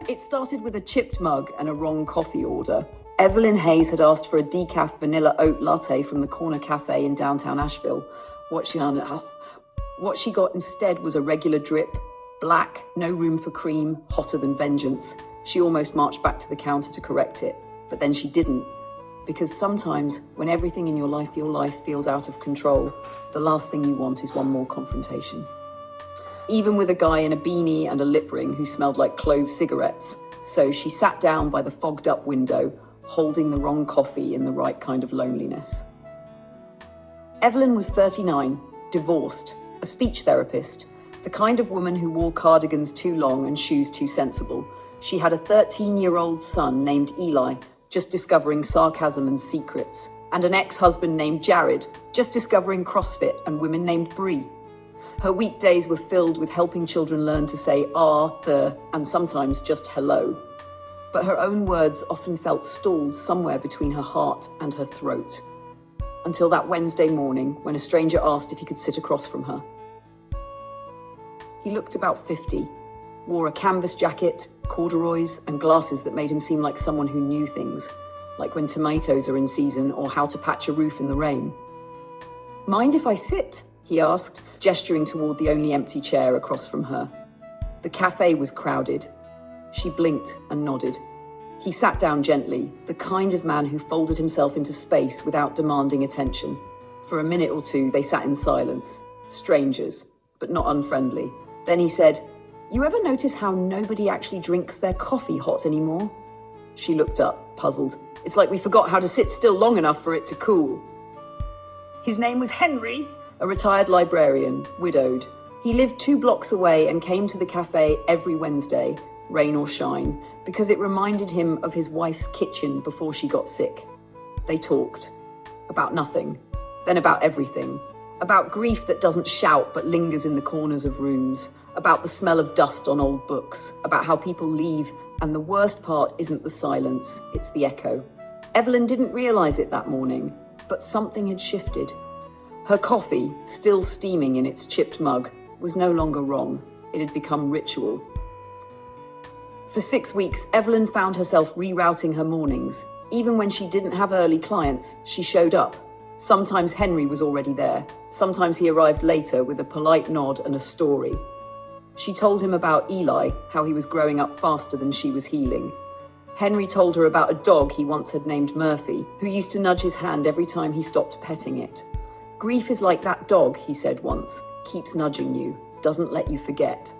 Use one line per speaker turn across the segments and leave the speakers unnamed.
It started with a chipped mug and a wrong coffee order. Evelyn Hayes had asked for a decaf vanilla oat latte from the corner cafe in downtown Asheville. What she got instead was a regular drip, black, no room for cream, hotter than vengeance. She almost marched back to the counter to correct it, but then she didn't. Because sometimes, when everything in your life feels out of control, the last thing you want is one more confrontation. Even with a guy in a beanie and a lip ring who smelled like clove cigarettes. So she sat down by the fogged up window, holding the wrong coffee in the right kind of loneliness. Evelyn was 39, divorced, a speech therapist, the kind of woman who wore cardigans too long and shoes too sensible. She had a 13-year-old son named Eli, just discovering sarcasm and secrets, and an ex-husband named Jared, just discovering CrossFit and women named Brie. Her weekdays were filled with helping children learn to say the, and sometimes just hello. But her own words often felt stalled somewhere between her heart and her throat. Until that Wednesday morning when a stranger asked if he could sit across from her. He looked about 50, wore a canvas jacket, corduroys, and glasses that made him seem like someone who knew things, like when tomatoes are in season or how to patch a roof in the rain. "Mind if I sit?" he asked, gesturing toward the only empty chair across from her. The cafe was crowded. She blinked and nodded. He sat down gently, the kind of man who folded himself into space without demanding attention. For a minute or two, they sat in silence, strangers, but not unfriendly. Then he said, "You ever notice how nobody actually drinks their coffee hot anymore?" She looked up, puzzled. "It's like we forgot how to sit still long enough for it to cool." His name was Henry, a retired librarian, widowed. He lived 2 blocks away and came to the cafe every Wednesday, rain or shine, because it reminded him of his wife's kitchen before she got sick. They talked. About nothing, then about everything. About grief that doesn't shout but lingers in the corners of rooms. About the smell of dust on old books. About how people leave, and the worst part isn't the silence, it's the echo. Evelyn didn't realize it that morning, but something had shifted. Her coffee, still steaming in its chipped mug, was no longer wrong. It had become ritual. For 6 weeks, Evelyn found herself rerouting her mornings. Even when she didn't have early clients, she showed up. Sometimes Henry was already there. Sometimes he arrived later with a polite nod and a story. She told him about Eli, how he was growing up faster than she was healing. Henry told her about a dog he once had named Murphy, who used to nudge his hand every time he stopped petting it. "Grief is like that dog," he said once, "keeps nudging you, doesn't let you forget."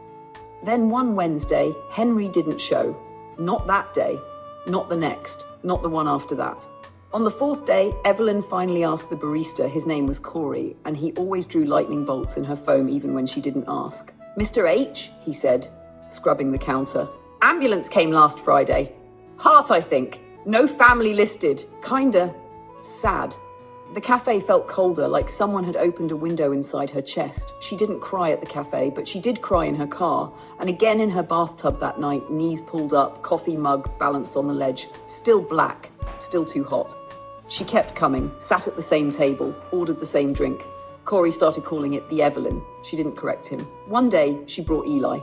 Then one Wednesday, Henry didn't show. Not that day, not the next, not the one after that. On the 4th day, Evelyn finally asked the barista, his name was Corey, and he always drew lightning bolts in her foam even when she didn't ask. "Mr. H," he said, scrubbing the counter. "Ambulance came last Friday. Heart, I think. No family listed. Kinda sad." The cafe felt colder, like someone had opened a window inside her chest. She didn't cry at the cafe, but she did cry in her car, and again in her bathtub that night, knees pulled up, coffee mug balanced on the ledge, still black, still too hot. She kept coming, sat at the same table, ordered the same drink. Corey started calling it the Evelyn. She didn't correct him. One day, she brought Eli.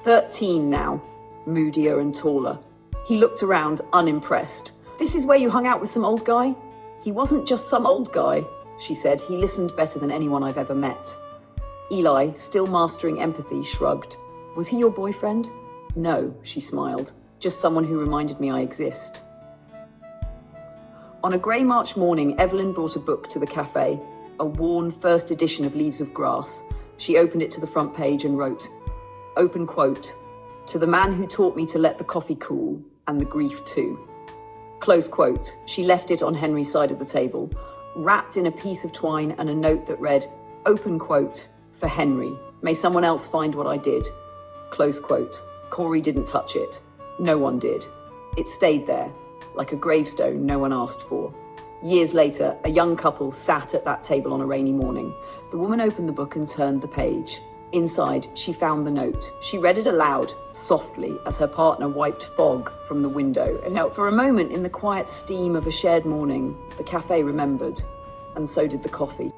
13 now, moodier and taller. He looked around, unimpressed. "This is where you hung out with some old guy?" "He wasn't just some old guy," she said. "He listened better than anyone I've ever met." Eli, still mastering empathy, shrugged. "Was he your boyfriend?" "No," she smiled. "Just someone who reminded me I exist." On a grey March morning, Evelyn brought a book to the cafe, a worn first edition of Leaves of Grass. She opened it to the front page and wrote, open quote, "To the man who taught me to let the coffee cool, and the grief too." Close quote. She left it on Henry's side of the table, wrapped in a piece of twine and a note that read, open quote, "For Henry. May someone else find what I did." Close quote. Corey didn't touch it. No one did. It stayed there, like a gravestone no one asked for. Years later, a young couple sat at that table on a rainy morning. The woman opened the book and turned the page. Inside, she found the note. She read it aloud, softly, as her partner wiped fog from the window. And now, for a moment, in the quiet steam of a shared morning, the cafe remembered, and so did the coffee.